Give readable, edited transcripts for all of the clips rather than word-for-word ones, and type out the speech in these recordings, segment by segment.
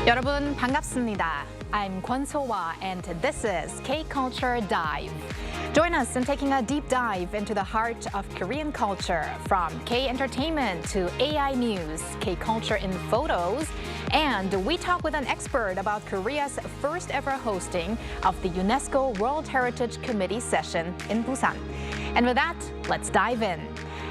여러분 반갑습니다. I'm Kwon-sowa and this is K-Culture Dive. Join us in taking a deep dive into the heart of Korean culture, from K-entertainment to AI news, K-culture in photos, and we talk with an expert about Korea's first ever hosting of the UNESCO World Heritage Committee session in Busan. And with that, let's dive in.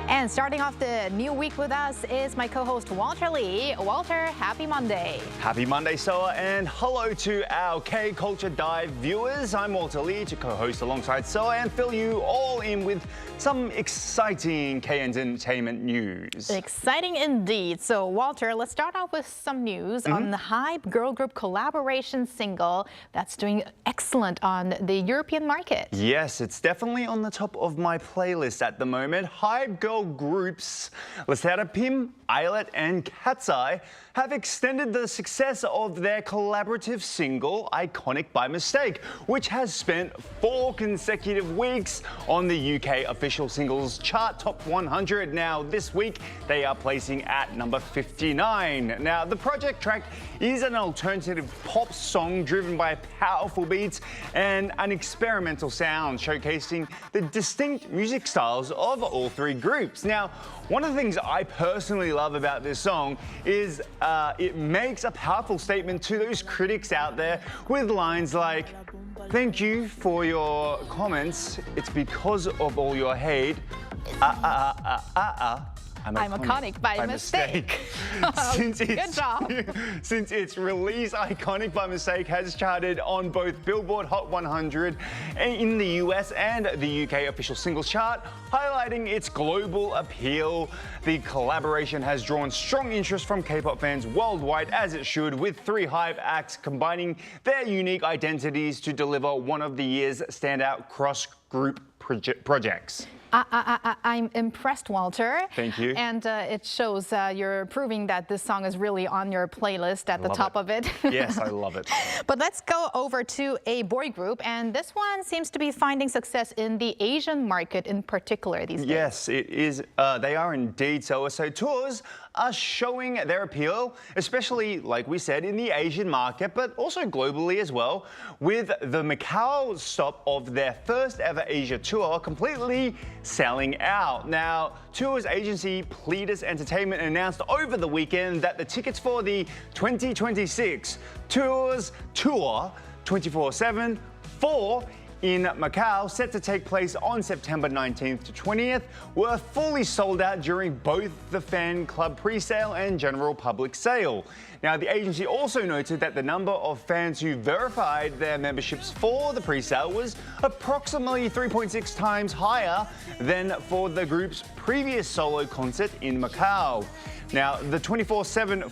And starting off the new week with us is my co-host Walter Lee. Walter, happy Monday. Happy Monday, Soa, and hello to our K-Culture Dive viewers. I'm Walter Lee, to co-host alongside Soa and fill you all in with some exciting K-entertainment news. Exciting indeed. So Walter, let's start off with some news on the Hype girl group collaboration single that's doing excellent on the European market. Yes, it's definitely on the top of my playlist at the moment. Hype girl groups SSERAFIM, ILLIT and Katseye have extended the success of their collaborative single Iconic by Mistake, which has spent 4 consecutive weeks on the UK official singles chart top 100. Now this week they are placing at number 59. Now the project track is an alternative pop song driven by powerful beats and an experimental sound showcasing the distinct music styles of all 3 groups. Now, one of the things I personally love about this song is it makes a powerful statement to those critics out there with lines like, "Thank you for your comments. It's because of all your hate. I'm iconic by mistake." Good job. Since its release, Iconic by Mistake has charted on both Billboard Hot 100 in the US and the UK official singles chart, highlighting its global appeal. The collaboration has drawn strong interest from K-pop fans worldwide, as it should, with 3 Hype acts combining their unique identities to deliver one of the year's standout cross-group projects. I'm impressed, Walter. Thank you. And it shows you're proving that this song is really on your playlist at the top of it. Yes, I love it. But let's go over to a boy group, and this one seems to be finding success in the Asian market in particular these days. Yes, it is. They are indeed. So tours are showing their appeal, especially, like we said, in the Asian market, but also globally as well, with the Macau stop of their first ever Asia tour completely selling out. Now, tours agency Pledis Entertainment announced over the weekend that the tickets for the 2026 Tours Tour 24/7 in Macau, set to take place on September 19th to 20th, were fully sold out during both the fan club pre-sale and general public sale. Now, the agency also noted that the number of fans who verified their memberships for the pre-sale was approximately 3.6 times higher than for the group's previous solo concert in Macau. Now, the 24/7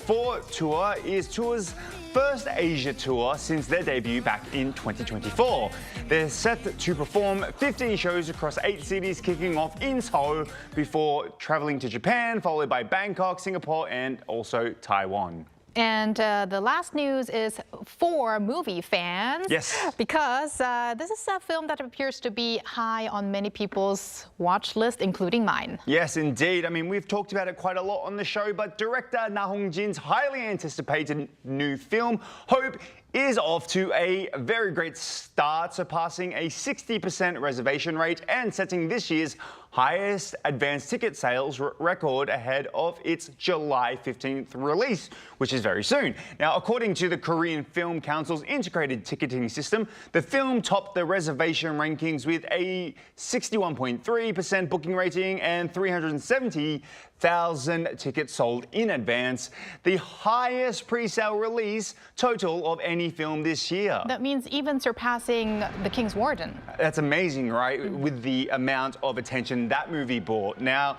tour is Tour's first Asia tour since their debut back in 2024. They're set to perform 15 shows across 8 cities, kicking off in Seoul before traveling to Japan, followed by Bangkok, Singapore, and also Taiwan. And the last news is for movie fans. Yes. Because this is a film that appears to be high on many people's watch list, including mine. Yes, indeed. I mean, we've talked about it quite a lot on the show, but director Na Hong-jin's highly anticipated new film, Hope, is off to a very great start, surpassing a 60% reservation rate and setting this year's highest advance ticket sales record ahead of its July 15th release, which is very soon. Now, according to the Korean Film Council's integrated ticketing system, the film topped the reservation rankings with a 61.3% booking rating and 370,000 tickets sold in advance, the highest pre-sale release total of any film this year. That means even surpassing The King's Warden. That's amazing, right? With the amount of attention that movie brought. Now,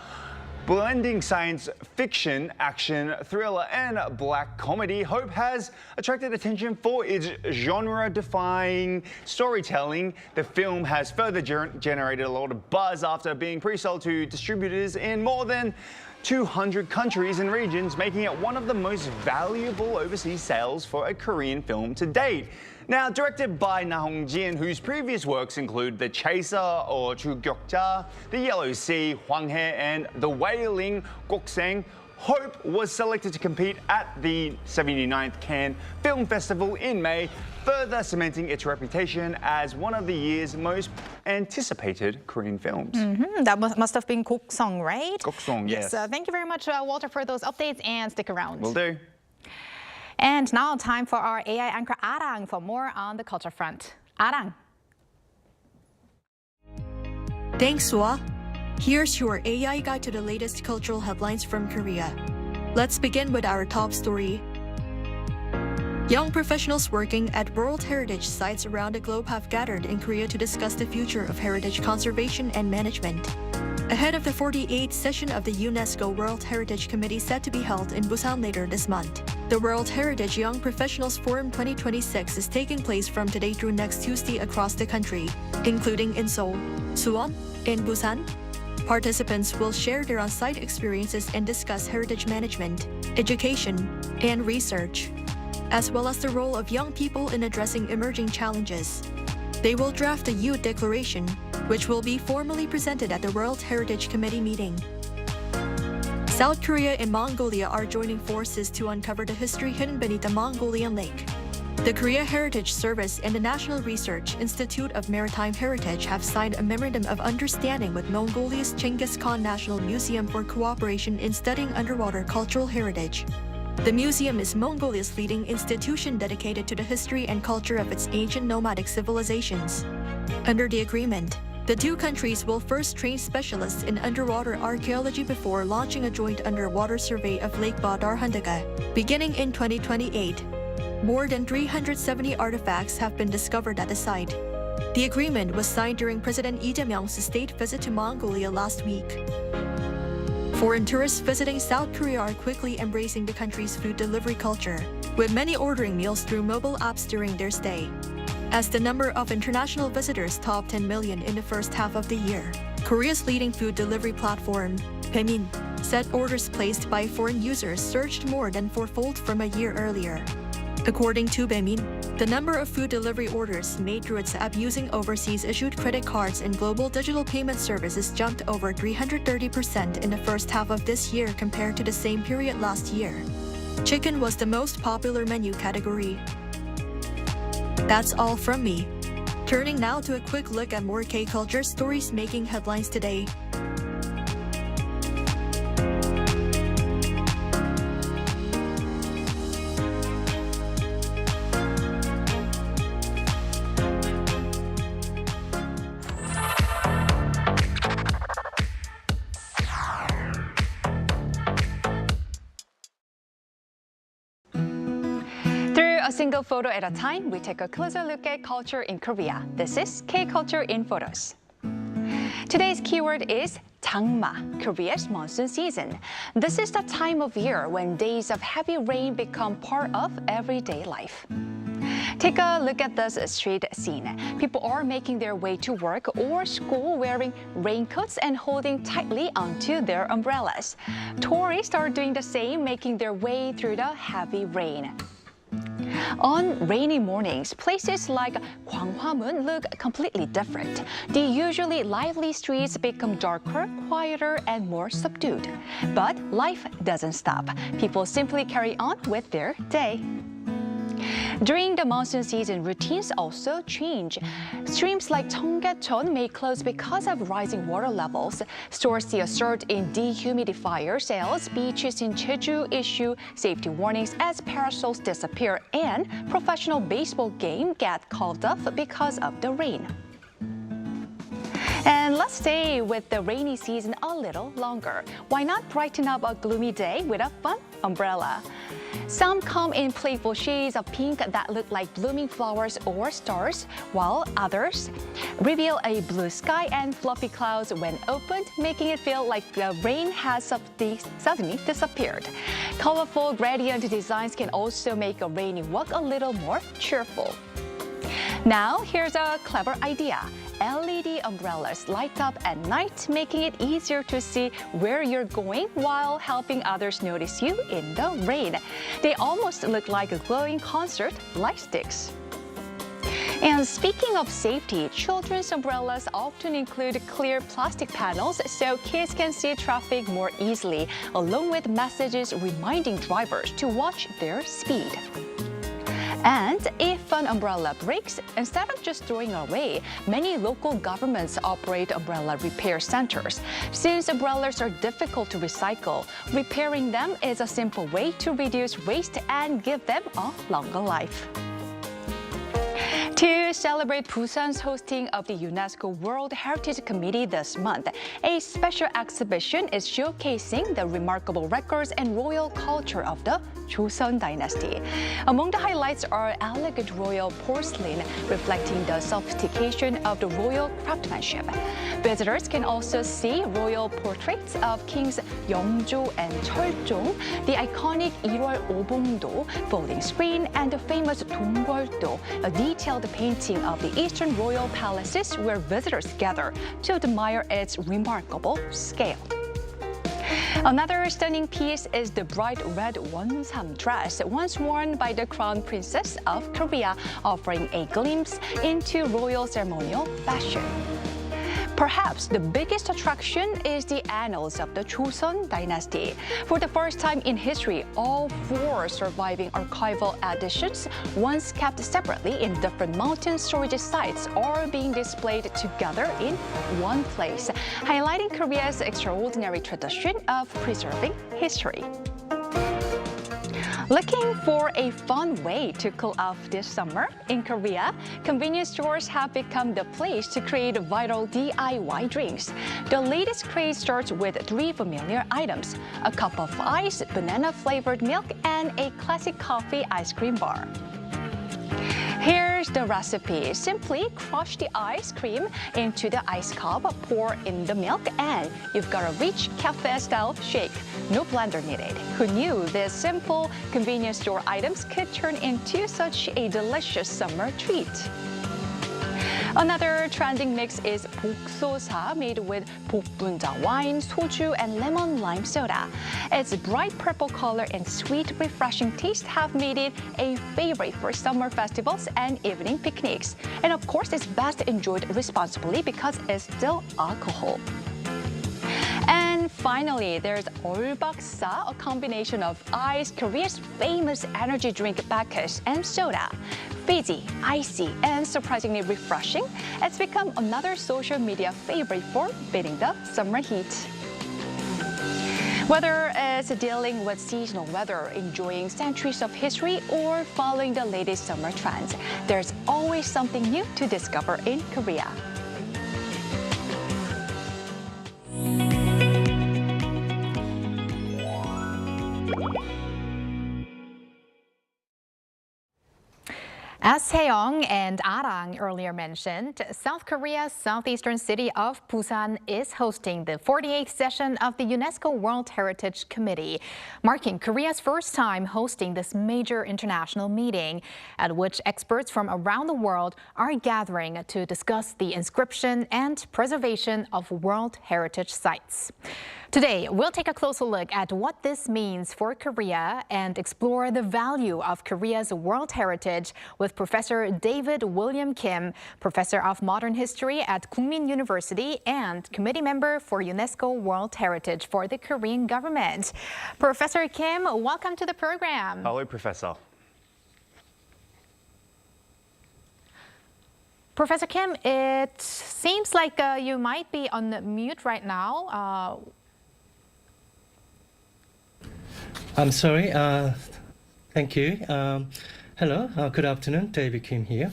blending science fiction, action, thriller, and black comedy, Hope has attracted attention for its genre-defying storytelling. The film has further generated a lot of buzz after being pre-sold to distributors in more than 200 countries and regions, making it one of the most valuable overseas sales for a Korean film to date. Now, directed by Na Hong-jin, whose previous works include The Chaser or 주격자, The Yellow Sea, Hwanghae, and The Wailing, Gokseng, Hope was selected to compete at the 79th Cannes Film Festival in May, further cementing its reputation as one of the year's most anticipated Korean films. That must have been Gokseng, right? Gokseng, yes. Thank you very much, Walter, for those updates, and stick around. Will do. And now time for our AI anchor Arirang for more on the culture front. Arirang. Thanks, Sua. Here's your AI guide to the latest cultural headlines from Korea. Let's begin with our top story. Young professionals working at World Heritage sites around the globe have gathered in Korea to discuss the future of heritage conservation and management. Ahead of the 48th session of the UNESCO World Heritage Committee set to be held in Busan later this month, the World Heritage Young Professionals Forum 2026 is taking place from today through next Tuesday across the country, including in Seoul, Suwon, and Busan. Participants will share their on-site experiences and discuss heritage management, education, and research, as well as the role of young people in addressing emerging challenges. They will draft a Youth Declaration, which will be formally presented at the World Heritage Committee meeting. South Korea and Mongolia are joining forces to uncover the history hidden beneath the Mongolian lake. The Korea Heritage Service and the National Research Institute of Maritime Heritage have signed a Memorandum of Understanding with Mongolia's Genghis Khan National Museum for cooperation in studying underwater cultural heritage. The museum is Mongolia's leading institution dedicated to the history and culture of its ancient nomadic civilizations. Under the agreement, the two countries will first train specialists in underwater archaeology before launching a joint underwater survey of Lake Badar-Handaga, beginning in 2028. More than 370 artifacts have been discovered at the site. The agreement was signed during President Lee Jae-myung's state visit to Mongolia last week. Foreign tourists visiting South Korea are quickly embracing the country's food delivery culture, with many ordering meals through mobile apps during their stay. As the number of international visitors topped 10 million in the first half of the year, Korea's leading food delivery platform, Baemin, said orders placed by foreign users surged more than fourfold from a year earlier. According to Baemin, the number of food delivery orders made through its app using overseas issued credit cards and global digital payment services jumped over 330% in the first half of this year compared to the same period last year. Chicken was the most popular menu category. That's all from me. Turning now to a quick look at more K-culture stories making headlines today. A single photo at a time, we take a closer look at culture in Korea. This is K-Culture in Photos. Today's keyword is 장마, Korea's monsoon season. This is the time of year when days of heavy rain become part of everyday life. Take a look at this street scene. People are making their way to work or school wearing raincoats and holding tightly onto their umbrellas. Tourists are doing the same, making their way through the heavy rain. On rainy mornings, places like Gwanghwamun look completely different. The usually lively streets become darker, quieter, and more subdued. But life doesn't stop. People simply carry on with their day. During the monsoon season, routines also change. Streams like Cheonggyecheon may close because of rising water levels. Stores see a surge in dehumidifier sales. Beaches in Jeju issue safety warnings as parasols disappear, and professional baseball game get called off because of the rain. And let's stay with the rainy season a little longer. Why not brighten up a gloomy day with a fun umbrella? Some come in playful shades of pink that look like blooming flowers or stars, while others reveal a blue sky and fluffy clouds when opened, making it feel like the rain has suddenly disappeared. Colorful gradient designs can also make a rainy walk a little more cheerful. Now, here's a clever idea. LED umbrellas light up at night, making it easier to see where you're going while helping others notice you in the rain. They almost look like a glowing concert light sticks. And speaking of safety, children's umbrellas often include clear plastic panels so kids can see traffic more easily, along with messages reminding drivers to watch their speed. And if an umbrella breaks, instead of just throwing away, many local governments operate umbrella repair centers. Since umbrellas are difficult to recycle, repairing them is a simple way to reduce waste and give them a longer life. To celebrate Busan's hosting of the UNESCO World Heritage Committee this month, a special exhibition is showcasing the remarkable records and royal culture of the Joseon dynasty. Among the highlights are elegant royal porcelain reflecting the sophistication of the royal craftsmanship. Visitors can also see royal portraits of Kings Yeongjo and Cheol종, the iconic 1월 오봉도 folding screen, and the famous 동궐도, a detailed painting of the eastern royal palaces where visitors gather to admire its remarkable scale. Another stunning piece is the bright red wonsam dress, once worn by the Crown Princess of Korea, offering a glimpse into royal ceremonial fashion. Perhaps the biggest attraction is the annals of the Joseon dynasty. For the first time in history, all 4 surviving archival editions, once kept separately in different mountain storage sites, are being displayed together in one place, highlighting Korea's extraordinary tradition of preserving history. Looking for a fun way to cool off this summer? In Korea, convenience stores have become the place to create viral DIY drinks. The latest craze starts with 3 familiar items: a cup of ice, banana-flavored milk, and a classic coffee ice cream bar. Here's the recipe. Simply crush the ice cream into the ice cup, pour in the milk, and you've got a rich cafe-style shake. No blender needed. Who knew these simple convenience store items could turn into such a delicious summer treat? Another trending mix is 복소사, made with 복분자 wine, soju, and lemon lime soda. Its bright purple color and sweet, refreshing taste have made it a favorite for summer festivals and evening picnics. And of course, it's best enjoyed responsibly because it's still alcohol. And finally, there's 얼박사, a combination of ice, Korea's famous energy drink Bacchus, and soda. Fizzy, icy, and surprisingly refreshing, it's become another social media favorite for beating the summer heat. Whether it's dealing with seasonal weather, enjoying centuries of history, or following the latest summer trends, there's always something new to discover in Korea. As Seong and Arirang earlier mentioned, South Korea's southeastern city of Busan is hosting the 48th session of the UNESCO World Heritage Committee, marking Korea's first time hosting this major international meeting, at which experts from around the world are gathering to discuss the inscription and preservation of World Heritage sites. Today, we'll take a closer look at what this means for Korea and explore the value of Korea's World Heritage with Professor David William Kim, Professor of Modern History at Kookmin University and Committee Member for UNESCO World Heritage for the Korean government. Professor Kim, welcome to the program. Hello, Professor. Professor Kim, it seems like you might be on mute right now. I'm sorry. Thank you. Hello. Good afternoon. David Kim here.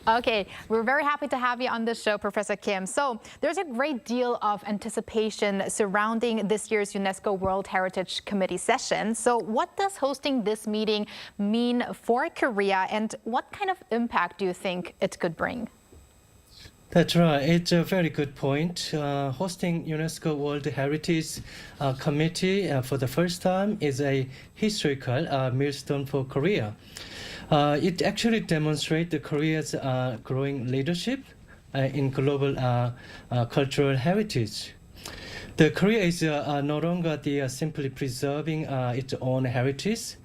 Okay, we're very happy to have you on the show, Professor Kim. So there's a great deal of anticipation surrounding this year's UNESCO World Heritage Committee session. So what does hosting this meeting mean for Korea, and what kind of impact do you think it could bring? That's right. It's a very good point. Hosting UNESCO World Heritage Committee for the first time is a historical milestone for Korea. It actually demonstrates Korea's growing leadership in global cultural heritage. Korea is no longer simply preserving its own heritage,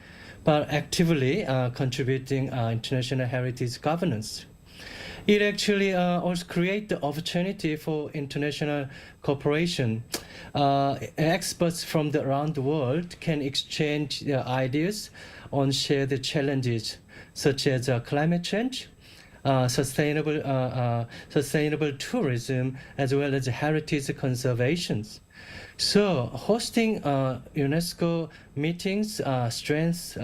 but actively contributing international heritage governance. It actually also creates the opportunity for international cooperation. Experts from around the world can exchange their ideas on shared challenges such as climate change, sustainable tourism, as well as heritage conservation. So hosting UNESCO meetings strengthens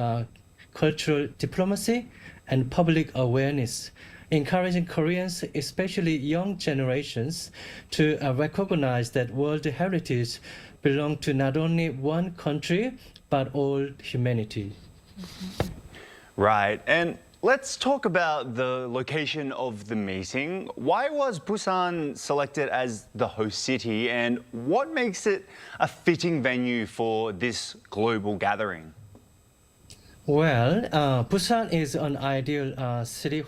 cultural diplomacy and public awareness, encouraging Koreans, especially young generations, to recognize that world heritage belongs to not only one country, but all humanity. Right, and let's talk about the location of the meeting. Why was Busan selected as the host city, and what makes it a fitting venue for this global gathering? Well, Busan is an ideal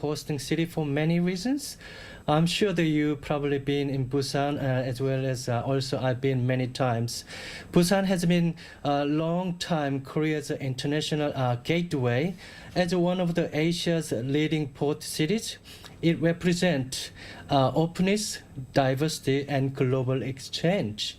hosting city for many reasons. I'm sure that you've probably been in Busan as well as also I've been many times. Busan has been a long time Korea's international gateway. As one of Asia's leading port cities, it represents openness, diversity, and global exchange.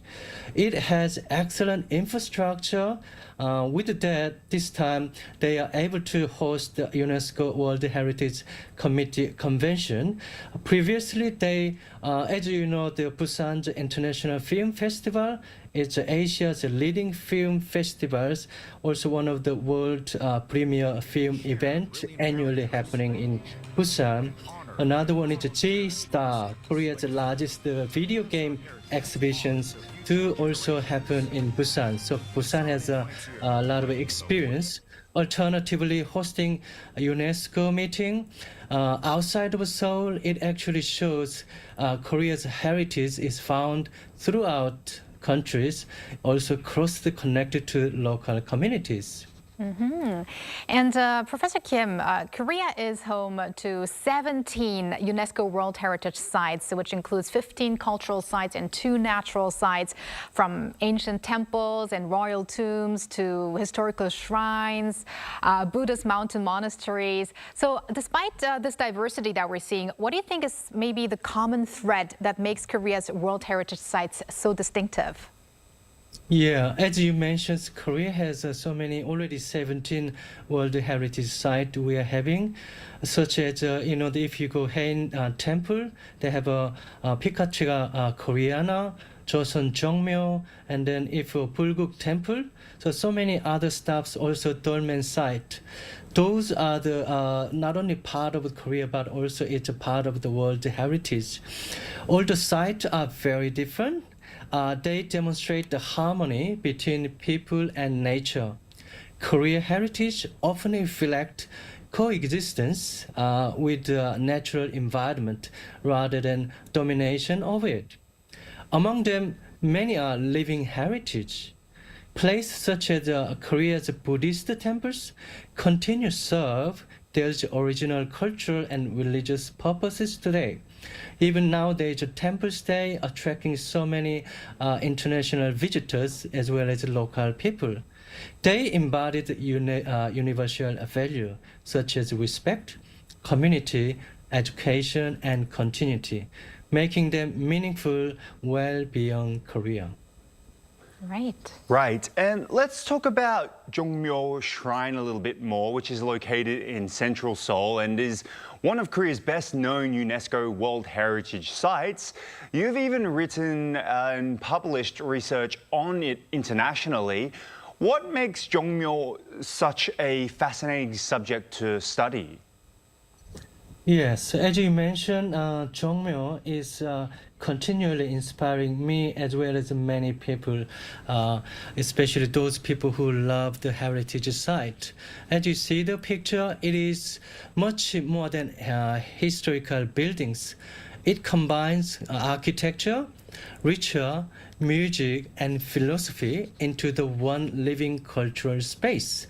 It has excellent infrastructure. With that, this time they are able to host the UNESCO World Heritage Committee Convention. Previously, as you know, the Busan International Film Festival is Asia's leading film festivals, also one of the world premier film events annually happening in Busan. Another one is G-Star, Korea's largest video game exhibitions, to also happen in Busan. So Busan has a lot of experience. Alternatively, hosting a UNESCO meeting outside of Seoul, it actually shows Korea's heritage is found throughout countries, also closely connected to local communities. And Professor Kim, Korea is home to 17 UNESCO World Heritage Sites, which includes 15 cultural sites and 2 natural sites, from ancient temples and royal tombs to historical shrines, Buddhist mountain monasteries. So despite this diversity that we're seeing, what do you think is maybe the common thread that makes Korea's World Heritage Sites so distinctive? Yeah, as you mentioned, Korea has so many, already 17 World Heritage Sites we are having, such as, if you go Hain Temple, they have a Pikachuga Koreana, Joseon Jeongmyo, and then if Bulguk Temple, so many other stuffs, also Dolmen site. Those are not only part of Korea, but also it's a part of the World Heritage. All the sites are very different. They demonstrate the harmony between people and nature. Korea heritage often reflects coexistence with the natural environment rather than domination of it. Among them, many are living heritage. Places such as Korea's Buddhist temples continue to serve their original cultural and religious purposes today. Even nowadays, the temples stay attracting so many international visitors as well as local people. They embodied universal value such as respect, community, education, and continuity, making them meaningful well beyond Korea. Right. Right, and let's talk about Jongmyo Shrine a little bit more, which is located in central Seoul and is one of Korea's best known UNESCO World Heritage sites. You've even written and published research on it internationally. What makes Jongmyo such a fascinating subject to study? Yes, as you mentioned, Jongmyo is continually inspiring me as well as many people, especially those people who love the heritage site. As you see the picture, it is much more than historical buildings. It combines architecture, ritual, music, and philosophy into the one living cultural space,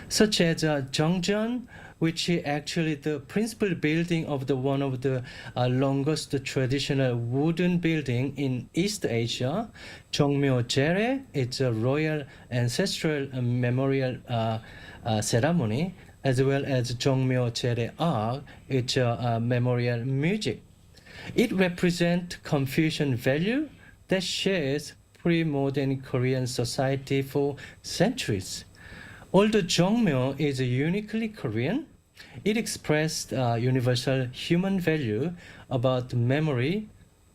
such as Jeongjeon, which is actually the principal building of one of the longest traditional wooden building in East Asia. Jongmyo-jere, it's a royal ancestral memorial ceremony, as well as Jongmyo-jere Ark, it's a memorial music. It represents Confucian value that shares pre-modern Korean society for centuries. Although Jongmyo is uniquely Korean, it expressed universal human value about memory,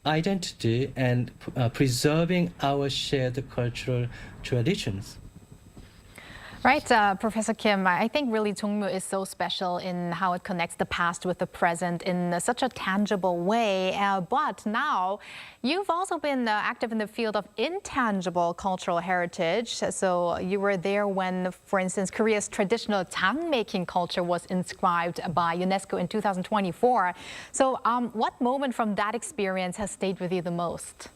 identity, and preserving our shared cultural traditions. Right, Professor Kim, I think really Jongmyo is so special in how it connects the past with the present in such a tangible way. But now you've also been active in the field of intangible cultural heritage. So you were there when, for instance, Korea's traditional jang-making culture was inscribed by UNESCO in 2024. So what moment from that experience has stayed with you the most?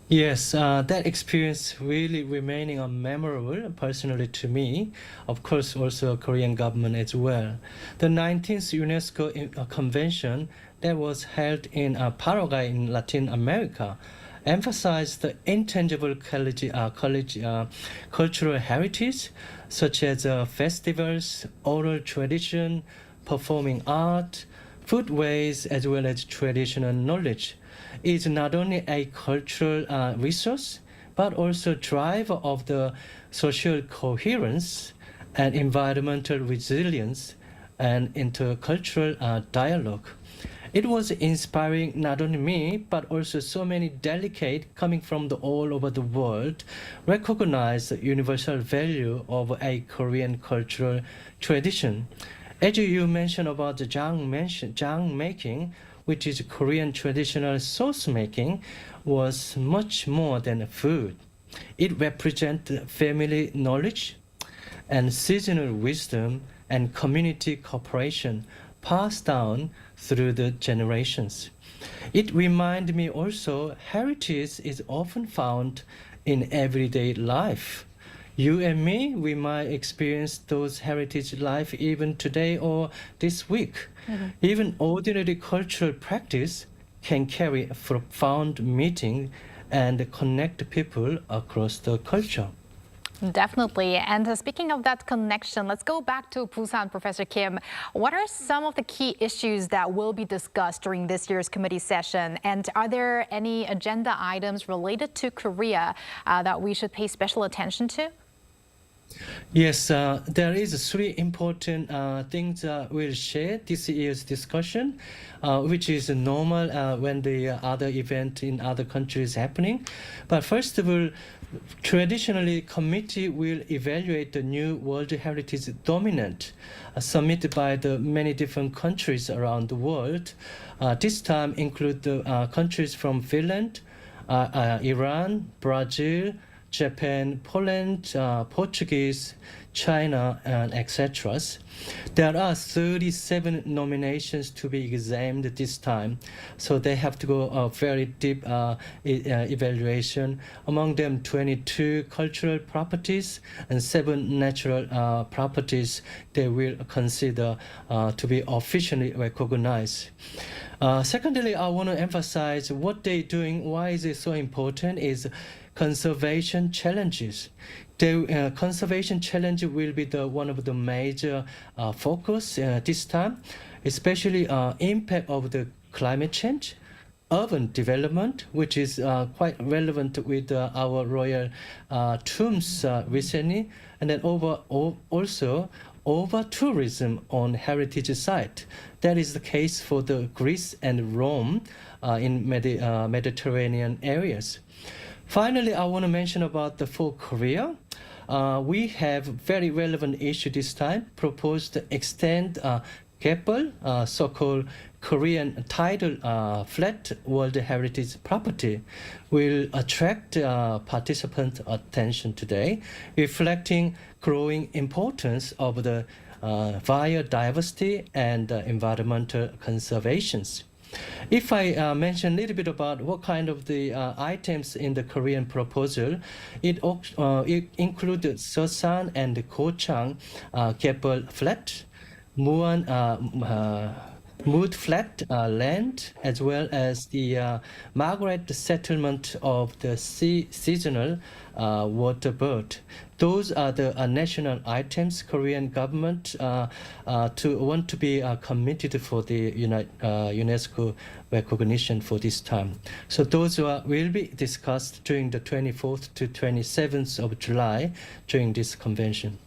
Yes, that experience really remaining memorable personally to me, of course also Korean government as well. The 19th UNESCO convention that was held in Paraguay in Latin America emphasized the intangible cultural heritage such as festivals, oral tradition, performing art, foodways, as well as traditional knowledge. Is not only a cultural resource, but also driver of the social coherence and environmental resilience and intercultural dialogue. It was inspiring not only me, but also so many delegates coming from all over the world recognize the universal value of a Korean cultural tradition. As you mentioned about the jang making, which is Korean traditional sauce making, was much more than food. It represents family knowledge and seasonal wisdom and community cooperation passed down through the generations. It reminded me also heritage is often found in everyday life. You and me, we might experience those heritage life even today or this week. Mm-hmm. Even ordinary cultural practice can carry a profound meaning and connect people across the culture. Definitely. And speaking of that connection, let's go back to Busan, Professor Kim. What are some of the key issues that will be discussed during this year's committee session? And are there any agenda items related to Korea that we should pay special attention to? Yes, there is three important things we'll share this year's discussion, which is normal when the other event in other countries is happening. But first of all, traditionally, committee will evaluate the new World Heritage dominant submitted by the many different countries around the world. This time include the countries from Finland, Iran, Brazil, Japan, Poland, Portuguese, China, and etc. There are 37 nominations to be examined this time, so they have to go a very deep evaluation. Among them, 22 cultural properties and 7 natural properties they will consider to be officially recognized. Secondly, I want to emphasize what they're doing, why is it so important, is conservation challenges. The conservation challenge will be one of the major focus this time, especially impact of the climate change, urban development, which is quite relevant with our royal tombs recently, and then also over tourism on heritage site. That is the case for the Greece and Rome in Mediterranean areas. Finally, I want to mention about for Korea. We have very relevant issue this time, proposed to extend Gapal, so-called Korean tidal flat World Heritage property, will attract participant attention today, reflecting growing importance of the biodiversity and environmental conservations. If I mention a little bit about what kind of the items in the Korean proposal, it included Seosan and Gochang Gapal flat, Mood flat land, as well as the Margaret settlement of the seasonal water bird. Those are the national items Korean government want to be committed for the UNESCO recognition for this time. So those will be discussed during the 24th to 27th of July during this convention.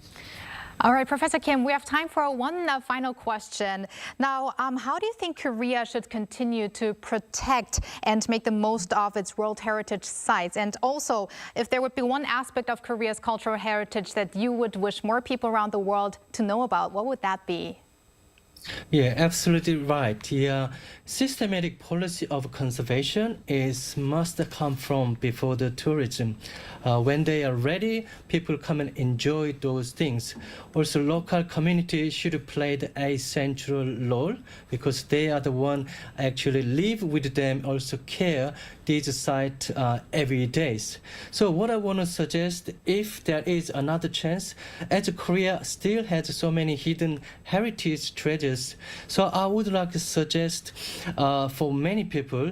All right, Professor Kim, we have time for one final question. Now, how do you think Korea should continue to protect and make the most of its World Heritage sites? And also, if there would be one aspect of Korea's cultural heritage that you would wish more people around the world to know about, what would that be? Yeah, absolutely right. The systematic policy of conservation must come from before the tourism. When they are ready, people come and enjoy those things. Also, local communities should play a central role because they are the one actually live with them, also care these sites every day. So what I want to suggest, if there is another chance, as Korea still has so many hidden heritage treasures, so I would like to suggest for many people,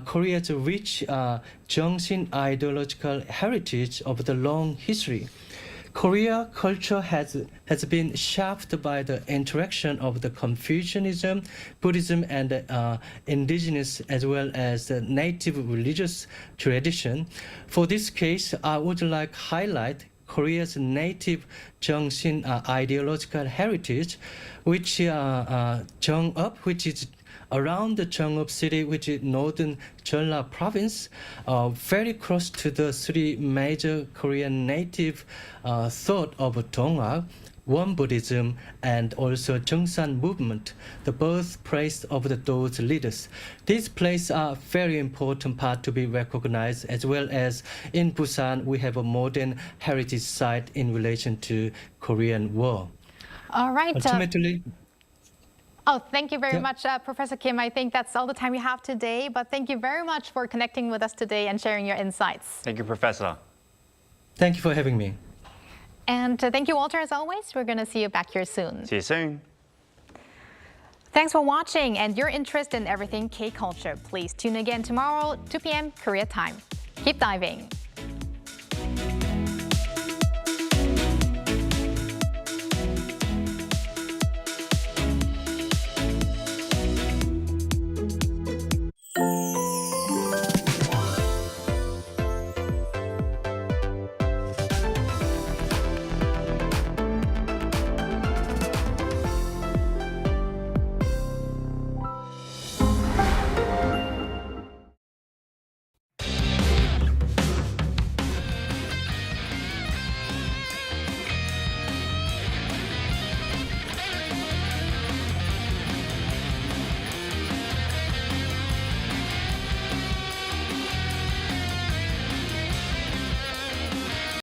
Korea's rich Jeongsin ideological heritage of the long history. Korea culture has been shaped by the interaction of the Confucianism, Buddhism, and indigenous as well as the native religious tradition. For this case, I would like to highlight Korea's native Jeongsin ideological heritage, which Jeongup, which is around the Jeongup city, which is northern Jeolla province, very close to the three major Korean native thought of Dongak, Won Buddhism, and also Jeongsan movement, the birthplace of those leaders. These places are very important part to be recognized, as well as in Busan, we have a modern heritage site in relation to Korean War. All right. Ultimately, Oh, thank you very much, Professor Kim. I think that's all the time we have today, but thank you very much for connecting with us today and sharing your insights. Thank you, Professor. Thank you for having me. And thank you, Walter, as always. We're going to see you back here soon. See you soon. Thanks for watching and your interest in everything K-culture. Please tune again tomorrow, 2 p.m. Korea time. Keep diving.